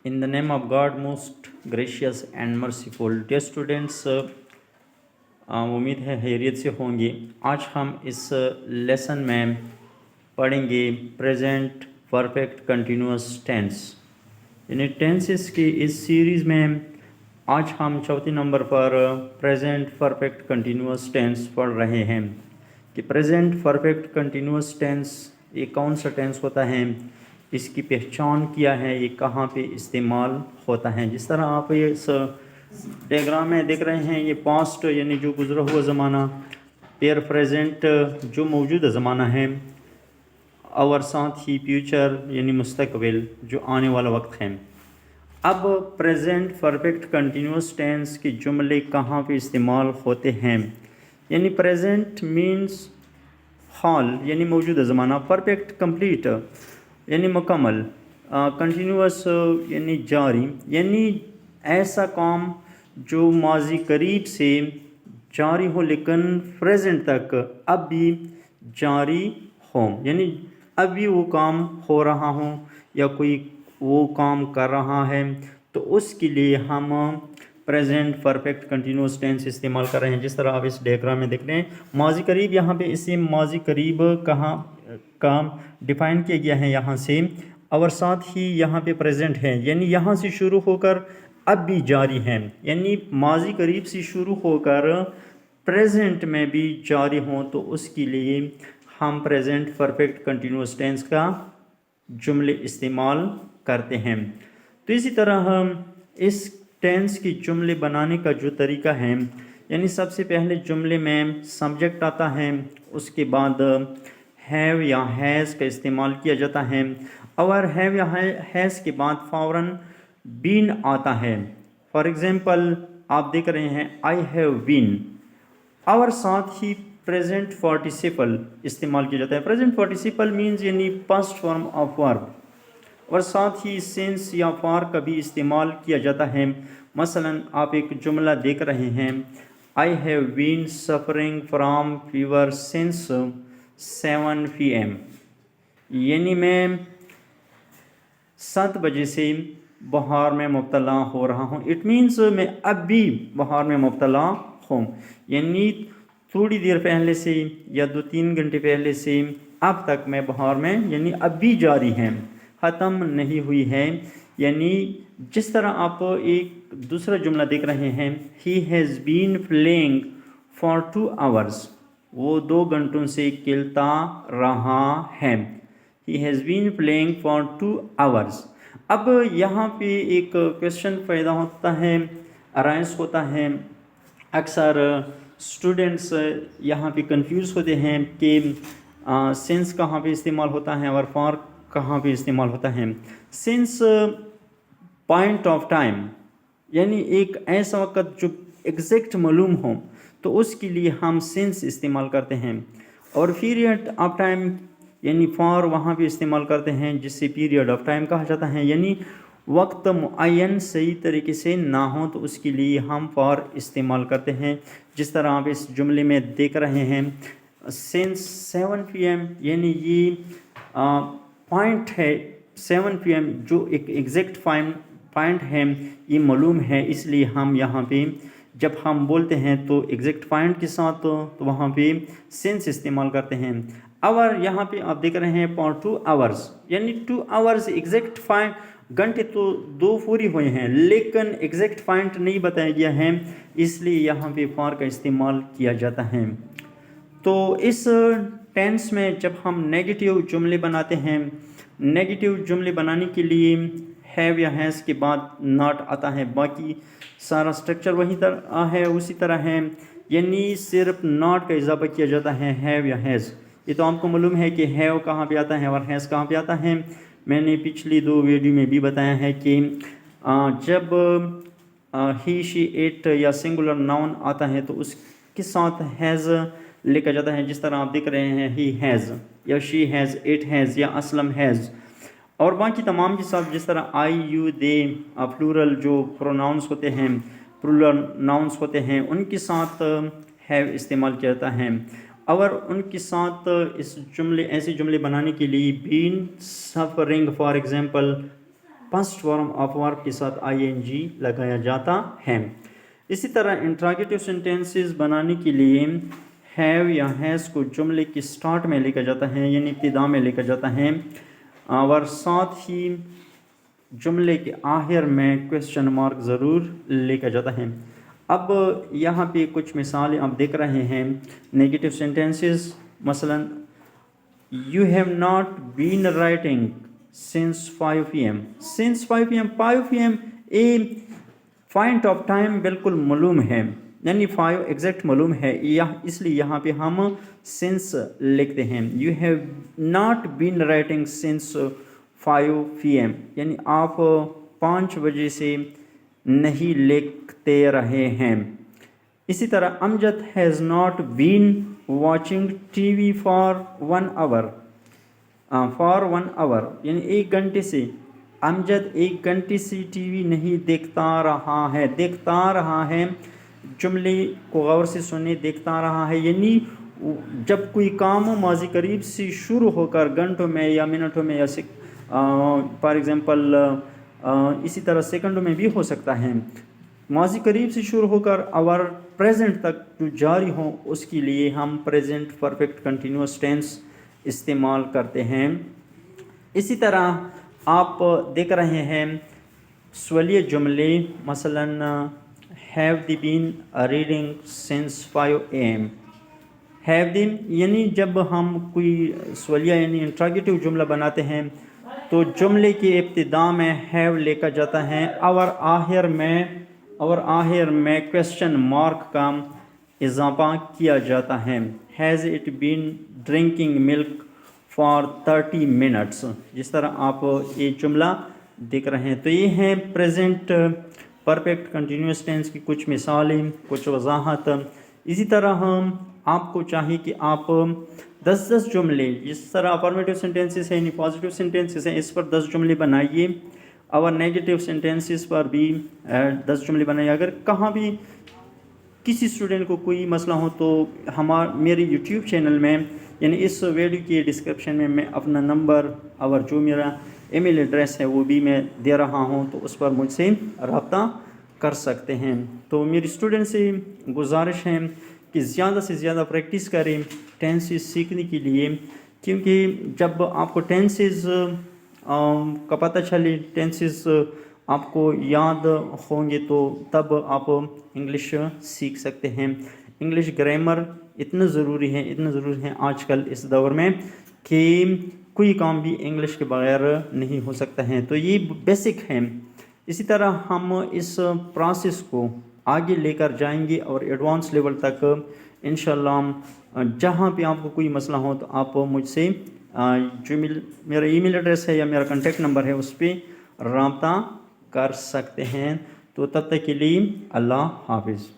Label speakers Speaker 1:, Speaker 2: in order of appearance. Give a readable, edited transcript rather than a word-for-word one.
Speaker 1: In the name of God, most gracious and merciful. Dear students, उम्मीद है खैरियत से होंगे। आज हम इस लेसन में पढ़ेंगे प्रेजेंट परफेक्ट कंटिन्यूअस टेंस, यानी टेंसेस की इस सीरीज़ में आज हम चौथी नंबर पर प्रेजेंट परफेक्ट कंटिन्यूअस टेंस पढ़ रहे हैं कि प्रेजेंट परफेक्ट कंटिन्यूअस टेंस ये कौन सा टेंस होता है, इसकी पहचान क्या है, ये कहाँ पे इस्तेमाल होता है। जिस तरह आप ये इस डायग्राम में देख रहे हैं, ये पास्ट यानी जो गुज़रा हुआ ज़माना, पेयर प्रेजेंट जो मौजूदा ज़माना है, और साथ ही फ्यूचर यानी मुस्तकबिल जो आने वाला वक्त है। अब प्रेजेंट परफेक्ट कंटिन्यूअस टेंस के जुमले कहाँ पे इस्तेमाल होते हैं, यानी प्रेजेंट मीन्स हाल यानी मौजूदा ज़माना, परफेक्ट कंप्लीट यानी मुकम्मल, कंटिन्यूअस यानी जारी, यानी ऐसा काम जो माजी करीब से जारी हो लेकिन प्रेजेंट तक अब भी जारी हो, यानी अब भी वो काम हो रहा हो या कोई वो काम कर रहा है, तो उसके लिए हम प्रेजेंट परफेक्ट कंटिन्यूअस टेंस इस्तेमाल कर रहे हैं। जिस तरह आप इस डायग्राम में देख रहे हैं, माजी करीब, यहाँ पे इसे माजी करीब कहाँ का डिफ़ाइन किया गया है यहाँ से, और साथ ही यहाँ पे प्रेजेंट है, यानी यहाँ से शुरू होकर अब भी जारी है, यानी माजी करीब से शुरू होकर प्रेजेंट में भी जारी हो, तो उसके लिए हम प्रेजेंट परफेक्ट कंटिन्यूअस टेंस का जुमले इस्तेमाल करते हैं। तो इसी तरह इस टेंस की जुमले बनाने का जो तरीका है, यानी सबसे पहले जुमले में सब्जेक्ट आता है, उसके बाद हैव या हैज़ का इस्तेमाल किया जाता है, और हैव या हैज़ के बाद फ़ौरन बीन आता है। फॉर एग्ज़ाम्पल आप देख रहे हैं आई हैव बीन, और साथ ही प्रेजेंट पार्टिसिपल इस्तेमाल किया जाता है। प्रेजेंट पार्टिसिपल मीन्स यानी पास्ट फॉर्म ऑफ वर्ब, और साथ ही सिंस या फॉर का भी इस्तेमाल किया जाता है। मसलन आप एक जुमला देख रहे हैं, I have been suffering from fever since 7 PM, यानी मैं 7 बजे से बुखार में मुब्तला हो रहा हूँ। इट मीन्स मैं अब भी बुखार में मुब्तला हूँ, यानी थोड़ी देर पहले से या 2-3 घंटे पहले से अब तक मैं बुखार में, यानी अब भी जारी है, ख़त्म नहीं हुई है। यानी जिस तरह आप एक दूसरा जुमला देख रहे हैं, he has been playing for 2 hours, वो 2 घंटों से खेलता रहा है। He has been playing for 2 hours। अब यहाँ पे एक क्वेश्चन पैदा होता है, अराइज होता है। अक्सर स्टूडेंट्स यहाँ पे कंफ्यूज होते हैं कि सिंस कहाँ पे इस्तेमाल होता है और फॉर कहाँ पे इस्तेमाल होता है। सिंस पॉइंट ऑफ टाइम, यानी एक ऐसा वक्त जो एग्जैक्ट मालूम हो, तो उसके लिए हम सिंस इस्तेमाल करते हैं, और पीरियड ऑफ टाइम यानी फॉर वहाँ पे इस्तेमाल करते हैं, जिससे पीरियड ऑफ टाइम कहा जाता है, यानी वक्त मुअय्यन सही तरीके से ना हो, तो उसके लिए हम फॉर इस्तेमाल करते हैं। जिस तरह आप इस जुमले में देख रहे हैं, सिंस 7 PM, यानी ये पॉइंट है 7 PM, जो एक एग्जैक्ट पॉइंट है, ये मालूम है, इसलिए हम यहाँ पे जब हम बोलते हैं तो एग्जैक्ट पॉइंट के साथ तो वहाँ पे सिंस इस्तेमाल करते हैं। आवर यहाँ पे आप देख रहे हैं फॉर 2 hours, यानी 2 hours एग्जैक्ट पॉइंट, घंटे तो 2 पूरी हुए हैं, लेकिन एग्जैक्ट पॉइंट नहीं बताया गया है, इसलिए यहाँ पे फॉर का इस्तेमाल किया जाता है। तो इस टेंस में जब हम नेगेटिव जुमले बनाते हैं, नेगेटिव जुमले बनाने के लिए हैव या हैज़ के बाद नॉट आता है, बाकी सारा स्ट्रक्चर वही तरह है, उसी तरह है, यानी सिर्फ नॉट का इजाफा किया जाता है हैव या हैज़। ये तो आपको मालूम है कि हैव कहाँ पे आता है और हैज़ कहाँ पे आता है। मैंने पिछली 2 वीडियो में भी बताया है कि जब ही शी इट या सिंगुलर नाउन आता है तो उसके साथ हैज़ लेकर जाता है। जिस तरह आप देख रहे हैं, ही हैज़ या शी हैज़, इट हैज़ या असलम हैज़, और बाकी तमाम के साथ जिस तरह आई यू दे प्लूरल जो प्रोनाउंस होते हैं, प्लूरल नाउंस होते हैं, उनके साथ हैव इस्तेमाल किया जाता है। और उनके साथ इस जुमले, ऐसे जुमले बनाने के लिए been suffering for example past form of verb کے ساتھ ING لگایا جاتا ہے۔ اسی طرح انٹراگیٹو سینٹینسز بنانے کے لیے ہیو یا ہیز کو جملے کی سٹارٹ میں لے کر جاتا ہے، یعنی ابتدا میں لے کر جاتا ہے، اور ساتھ ہی جملے کے آخر میں کویسچن مارک ضرور لے کر جاتا ہے۔ اب یہاں پہ کچھ مثالیں آپ دیکھ رہے ہیں نیگیٹو سینٹینسز، مثلا you have not been writing since 5 PM۔ Since 5 PM 5 PM a point of time بالکل معلوم ہے، یعنی 5 ایگزیکٹ معلوم ہے، اس لیے یہاں پہ ہم سنس لکھتے ہیں۔ You have not been writing since 5 PM، یعنی آپ 5 بجے سے نہیں لکھتے رہے ہیں۔ اسی طرح Amjad has not been watching TV for 1 hour، for 1 hour، یعنی 1 گھنٹے سے امجد 1 گھنٹے سے TV نہیں دیکھتا رہا ہے۔ جملے کو غور سے سنیں، دیکھتا رہا ہے، یعنی جب کوئی کام ماضی قریب سے شروع ہو کر گھنٹوں میں یا منٹوں میں یا فار ایگزامپل اسی طرح سیکنڈوں میں بھی ہو سکتا ہے، ماضی قریب سے شروع ہو کر اور پریزنٹ تک جو جاری ہو، اس کے لیے ہم پریزنٹ پرفیکٹ کنٹینیوس ٹینس استعمال کرتے ہیں۔ اسی طرح آپ دیکھ رہے ہیں سوالیہ جملے، مثلا have the been reading since 5 AM۔ Have the یعنی جب ہم کوئی سوالیہ یعنی انٹراگیٹو جملہ بناتے ہیں تو جملے کی ابتدا میں ہیو لے کر جاتا ہے اور آخر میں کویسچن مارک کا اضافہ کیا جاتا ہے۔ Has it been drinking milk for 30 minutes، جس طرح آپ یہ جملہ دیکھ رہے ہیں۔ تو یہ ہیں پریزنٹ پرفیکٹ کنٹینیوس ٹینس کی کچھ مثالیں، کچھ وضاحت۔ اسی طرح ہم آپ کو چاہیے کہ آپ 10 جملے، جس طرح افرمیٹیو سینٹینسز ہیں، یعنی پازیٹیو سینٹینسز ہیں، اس پر 10 جملے بنائیے، اور نیگیٹو سینٹینسز پر بھی 10 جملے بنائیے۔ اگر کہاں بھی کسی اسٹوڈنٹ کو کوئی مسئلہ ہو تو میرے یوٹیوب چینل میں، یعنی اس ویڈیو کی ڈسکرپشن میں اپنا نمبر اور جو میرا ای میل ایڈریس ہے وہ بھی میں دے رہا ہوں، تو اس پر مجھ سے رابطہ کر سکتے ہیں۔ تو میری اسٹوڈنٹ سے گزارش ہے کہ زیادہ سے زیادہ پریکٹس کریں ٹینسز سیکھنے کے لیے، کیونکہ جب آپ کو ٹینسز کا پتہ چلے، ٹینسز آپ کو یاد ہوں گے، تو تب آپ انگلش سیکھ سکتے ہیں۔ انگلش گرامر اتنا ضروری ہے آج کل اس دور میں کہ کوئی کام بھی انگلش کے بغیر نہیں ہو سکتا ہے، تو یہ بیسک ہے۔ اسی طرح ہم اس پروسیس کو آگے لے کر جائیں گے اور ایڈوانس لیول تک انشاءاللہ۔ جہاں پہ آپ کو کوئی مسئلہ ہو تو آپ مجھ سے جو میرا ای میل ایڈریس ہے یا میرا کانٹیکٹ نمبر ہے اس پہ رابطہ کر سکتے ہیں۔ تو تب تک کے لیے اللہ حافظ۔